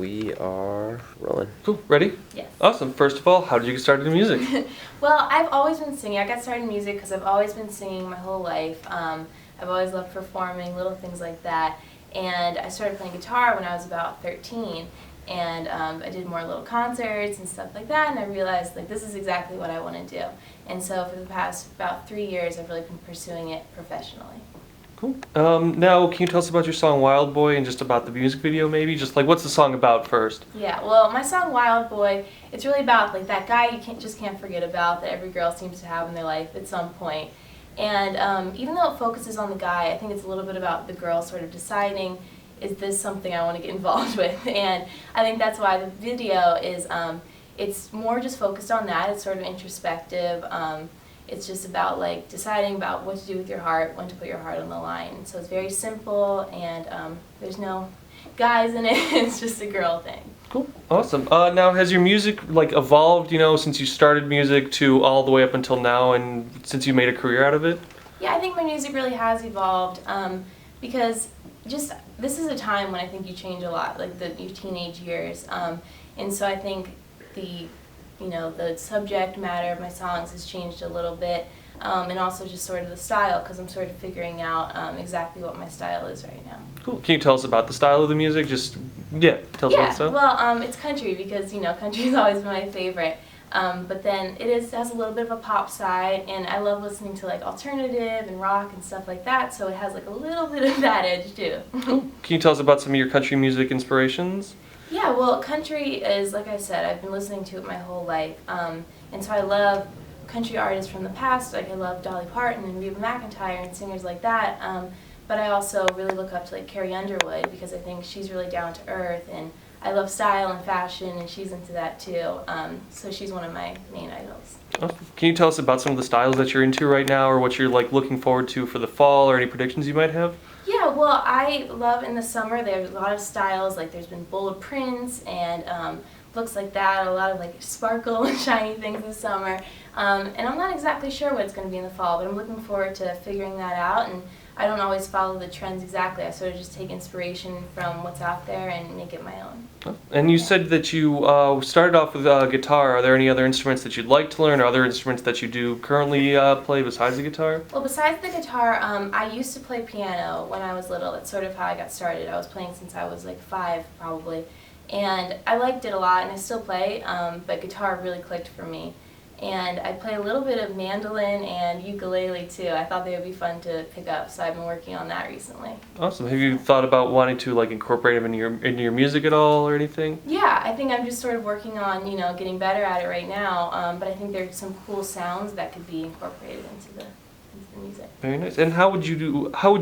We are rolling. Cool. Ready? Yes. Awesome. First of all, how did you get started in music? Well, I've always been singing. I got started in music because I've always been singing my whole life. I've always loved performing, little things like that. And I started playing guitar when I was about 13. And I did more little concerts and stuff like that. And I realized, like, this is exactly what I want to do. And so for the past about 3 years, I've really been pursuing it professionally. Cool. Now, can you tell us about your song Wild Boy and just about the music video maybe? Just like, what's the song about first? Yeah, well, my song Wild Boy, it's really about like that guy you can't forget about that every girl seems to have in their life at some point. And even though it focuses on the guy, I think it's a little bit about the girl sort of deciding, is this something I want to get involved with? And I think that's why the video is, it's more just focused on that. It's sort of introspective. It's just about like deciding about what to do with your heart, when to put your heart on the line. So it's very simple, and there's no guys in it. It's just a girl thing. Cool. Awesome. Now, has your music like evolved, you know, since you started music to all the way up until now, and since you made a career out of it? Yeah, I think my music really has evolved because just this is a time when I think you change a lot, like your teenage years, and so I think the subject matter of my songs has changed a little bit, and also just sort of the style, because I'm sort of figuring out exactly what my style is right now. Cool. Can you tell us about the style of the music? Tell us about the style. Well, it's country because, country's always been my favorite. But then it has a little bit of a pop side, and I love listening to like alternative and rock and stuff like that, so it has like a little bit of that edge too. Cool. Can you tell us about some of your country music inspirations? Yeah, well, country is, like I said, I've been listening to it my whole life, and so I love country artists from the past. Like I love Dolly Parton and Reba McEntire and singers like that, but I also really look up to like Carrie Underwood because I think she's really down to earth, and I love style and fashion, and she's into that too, so she's one of my main idols. Awesome. Can you tell us about some of the styles that you're into right now, or what you're like looking forward to for the fall, or any predictions you might have? Yeah, well, I love in the summer, there's a lot of styles, like there's been bold prints and looks like that, a lot of like sparkle and shiny things this summer, and I'm not exactly sure what it's going to be in the fall, but I'm looking forward to figuring that out, and I don't always follow the trends exactly. I sort of just take inspiration from what's out there and make it my own. And you said that you started off with guitar. Are there any other instruments that you'd like to learn, or other instruments that you do currently play besides the guitar? Well, besides the guitar, I used to play piano when I was little. That's sort of how I got started. I was playing since I was like 5 probably. And I liked it a lot, and I still play, but guitar really clicked for me. And I play a little bit of mandolin and ukulele too. I thought they would be fun to pick up, so I've been working on that recently. Awesome. Have you thought about wanting to like incorporate them into your music at all, or anything? Yeah, I think I'm just sort of working on getting better at it right now. But I think there's some cool sounds that could be incorporated into the music. Very nice. And how would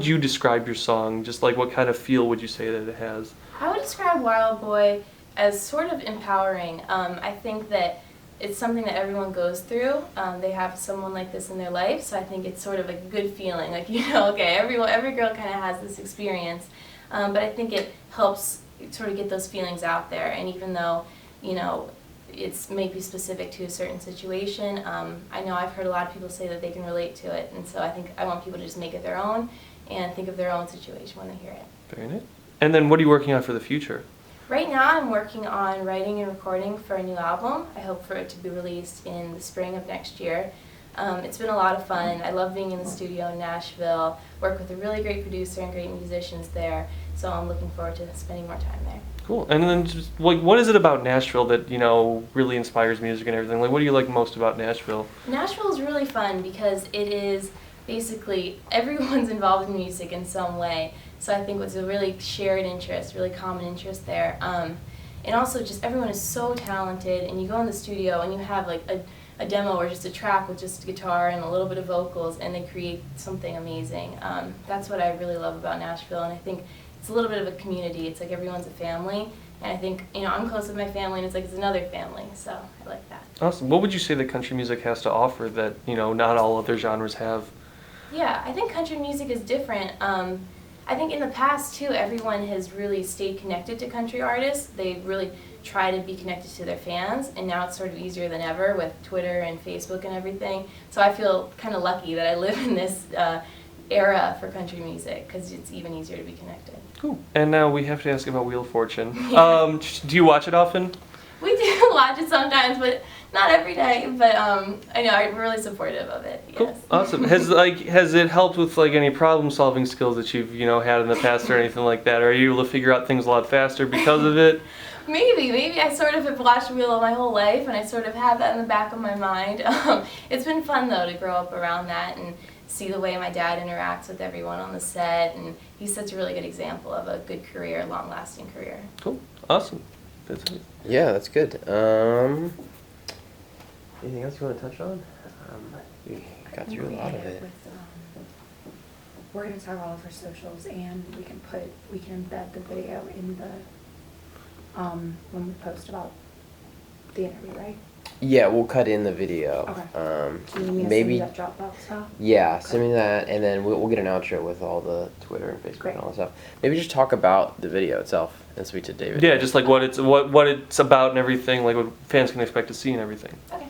you describe your song? Just like what kind of feel would you say that it has? I would describe Wild Boy as sort of empowering. I think that it's something that everyone goes through. They have someone like this in their life, so I think it's sort of like a good feeling. Like, okay, every girl kind of has this experience, but I think it helps sort of get those feelings out there. And even though, it's maybe specific to a certain situation, I know I've heard a lot of people say that they can relate to it, and so I think I want people to just make it their own and think of their own situation when they hear it. Very nice. And then what are you working on for the future? Right now I'm working on writing and recording for a new album. I hope for it to be released in the spring of next year. It's been a lot of fun. I love being in the studio in Nashville, work with a really great producer and great musicians there, so I'm looking forward to spending more time there. Cool. And then just like, what is it about Nashville that, really inspires music and everything? Like, what do you like most about Nashville? Nashville is really fun because it is basically everyone's involved in music in some way. So I think it's a really shared interest, really common interest there. And also just everyone is so talented, and you go in the studio and you have like a demo or just a track with just guitar and a little bit of vocals, and they create something amazing. That's what I really love about Nashville, and I think it's a little bit of a community. It's like everyone's a family, and I think, I'm close with my family, and it's like it's another family, so I like that. Awesome. What would you say that country music has to offer that, not all other genres have? Yeah, I think country music is different. I think in the past, too, everyone has really stayed connected to country artists. They really try to be connected to their fans, and now it's sort of easier than ever with Twitter and Facebook and everything. So I feel kind of lucky that I live in this era for country music because it's even easier to be connected. Cool. And now we have to ask about Wheel of Fortune. Yeah. Do you watch it often? We do watch it sometimes, but not every day. But I know I'm really supportive of it. Yes. Cool. Awesome. Has it helped with like any problem solving skills that you've had in the past or anything like that? Are you able to figure out things a lot faster because of it? Maybe I sort of have watched Wheel my whole life, and I sort of have that in the back of my mind. It's been fun though to grow up around that and see the way my dad interacts with everyone on the set, and he's such a really good example of a good career, long-lasting career. Cool. Awesome. That's it. Yeah, that's good. Anything else you want to touch on? You got through a lot of it. We're going to talk all of our socials, and we can embed the video in the when we post about the interview, right? Yeah, we'll cut in the video. Okay. Do you need me to Maybe. send you that Dropbox file? Yeah, send me that, and then we'll get an outro with all the Twitter and Facebook Great. and all that stuff. Maybe just talk about the video itself and speak to David. Yeah, just like what it's about and everything, like what fans can expect to see and everything. Okay.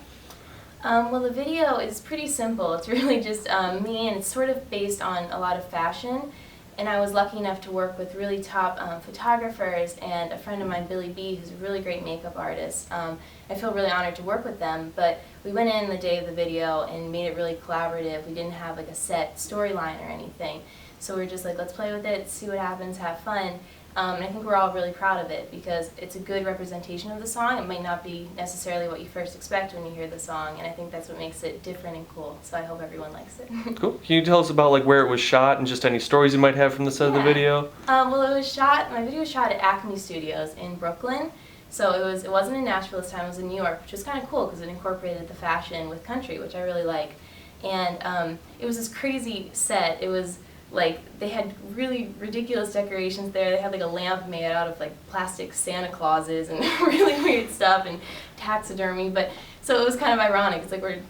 Well, the video is pretty simple. It's really just me, and it's sort of based on a lot of fashion. And I was lucky enough to work with really top photographers and a friend of mine, Billy B, who's a really great makeup artist. I feel really honored to work with them, but we went in the day of the video and made it really collaborative. We didn't have like a set storyline or anything. So we were just like, let's play with it, see what happens, have fun. And I think we're all really proud of it because it's a good representation of the song. It might not be necessarily what you first expect when you hear the song, and I think that's what makes it different and cool. So I hope everyone likes it. Cool. Can you tell us about like where it was shot and just any stories you might have from the set of the video? Well, my video was shot at Acme Studios in Brooklyn. So it wasn't in Nashville this time, it was in New York, which was kind of cool because it incorporated the fashion with country, which I really like. And it was this crazy set. It was like they had really ridiculous decorations there. They had like a lamp made out of like plastic Santa Clauses and really weird stuff and taxidermy. But so it was kind of ironic. It's like we're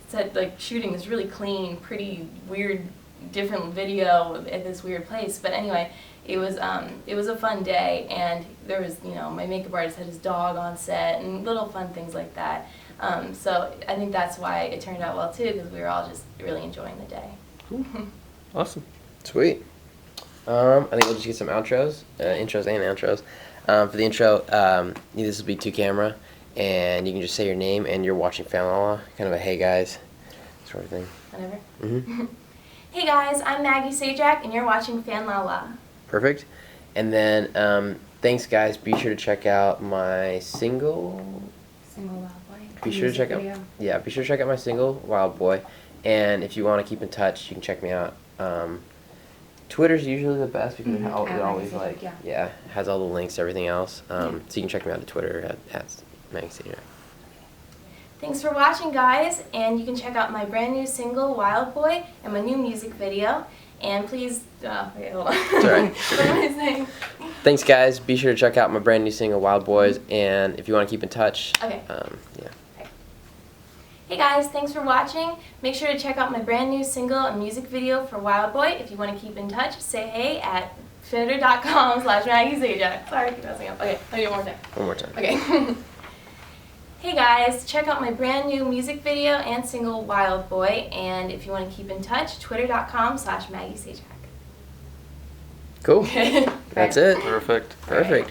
shooting this really clean, pretty weird, different video at this weird place. But anyway, it was a fun day, and there was my makeup artist had his dog on set and little fun things like that. So I think that's why it turned out well too, because we were all just really enjoying the day. Cool. Awesome. Sweet. I think we'll just get some intros and outros. For the intro, this will be 2-camera, and you can just say your name and you're watching Fan La La, kind of a hey guys sort of thing. Whatever. Mm-hmm. Hey guys, I'm Maggie Sayjack, and you're watching Fan La La. Perfect. And then thanks guys. Be sure to check out my single. Single Wild Boy. Be sure to check out. Video. Yeah, be sure to check out my single Wild Boy. And if you want to keep in touch, you can check me out. Twitter's usually the best because it always has all the links to everything else. So you can check me out on Twitter at Maggie Sayjack. Thanks for watching, guys, and you can check out my brand new single Wild Boy and my new music video. And please, okay, hold on. It's all right. What am I saying? Thanks, guys. Be sure to check out my brand new single Wild Boys, and if you want to keep in touch, Okay. yeah. Hey guys, thanks for watching. Make sure to check out my brand new single and music video for Wild Boy. If you want to keep in touch, say hey at twitter.com/Maggie Sayjack. Sorry, I keep messing up. Okay, I'll do it one more time. One more time. Okay. Hey guys, check out my brand new music video and single Wild Boy. And if you want to keep in touch, twitter.com/Maggie Sayjack. Cool. That's it. Perfect. Perfect.